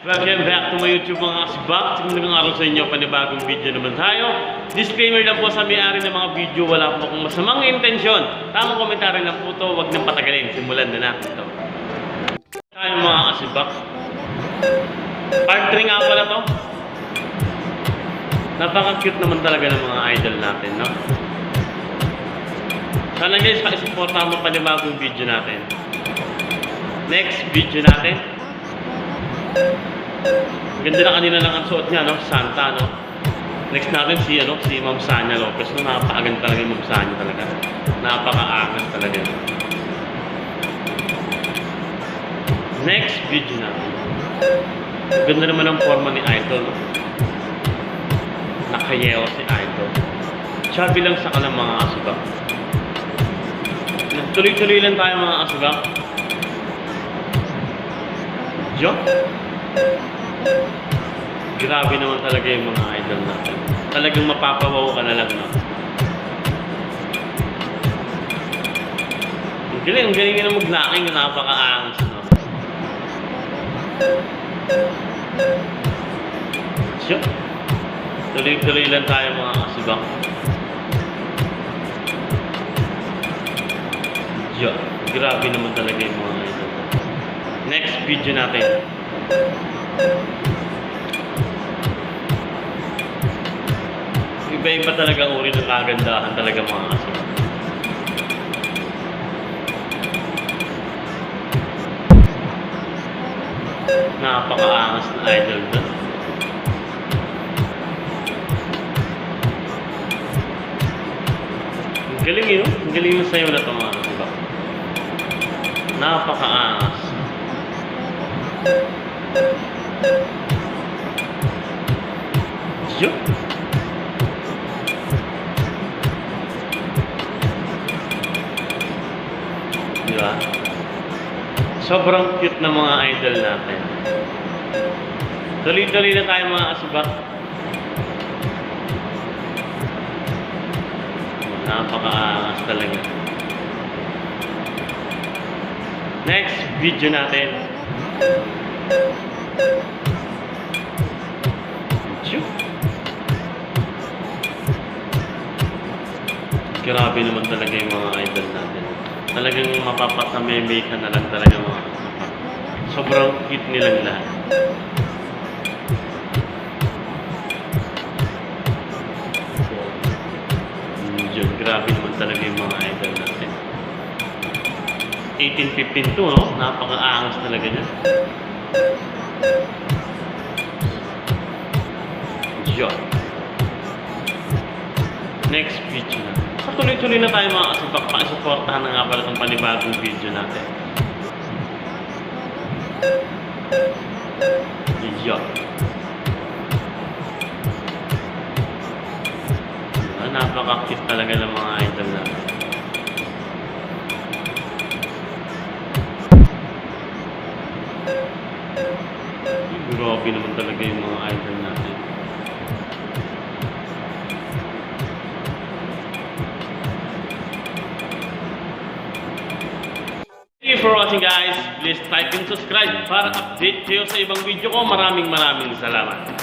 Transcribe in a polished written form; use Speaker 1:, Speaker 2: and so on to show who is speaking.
Speaker 1: Welcome back to my YouTube mga kasibak. Magandang araw sa inyo, panibagong video naman tayo. Disclaimer lang po sa may-ari ng mga video, wala po akong masamang intensyon. Tamang komentaryo lang po ito, huwag nang patagalin. Simulan na natin ito. Tayo mga kasibak. Part 3 nga pala to. Napaka-cute naman talaga ng mga idol natin, no? Sana guys, pakisuportahan mo panibagong video natin. Next video natin. Ganda na kanina lang ang suot niya, no? Santa, no? Next natin si Ma'am Sanya Lopez, no? Napakaganda talaga yung Ma'am Sanya talaga. Napaka-angas talaga. Next video natin. Ganda naman ang forma ni Idol, no? Nakayewa si Idol. Chubby lang sa kanang mga kasibak. Tuloy-tuloy lang tayo mga kasibak. Jo? Grabe naman talaga yung mga idol natin. Talagang mapapawaw ka na lang, no? Ang galing na maglaking, napaka-angas, no? Jo? Tuloy-tuloy lang tayo mga kasibak. Jo? Grabe naman talaga yung mga idol. Next video natin. Iba-iba talaga uri ng kagandahan talaga mga kasibak. Napaka-angas na idol doon. Ang galing yun. Ang galing yung sayo na ito mga kasibak. Napaka-angas. Yo. Diba? Sobrang cute na mga idol natin. Tuloy-tuloy na tayo mga kasibak. Napaka-angas talaga. Next video natin. Grabe naman talaga yung mga idol natin. Talagang mapapasamemay ka na lang talaga mga kasibak. Sobrang cute nilang lahat. Yun, grabe naman talaga yung mga idol natin. 18-15 to, no? Napaka-angas talaga niya. Yun. Next video na. Tuloy-tuloy na tayo mga kasibak. Pakisuportahan na nga pala itong panibagong video natin. Yun. Napaka-cute talaga ng mga idol natin. Grabe naman talaga yung mga idol natin. Thank you for watching guys. Please like and subscribe para update kayo sa ibang video ko. Maraming salamat.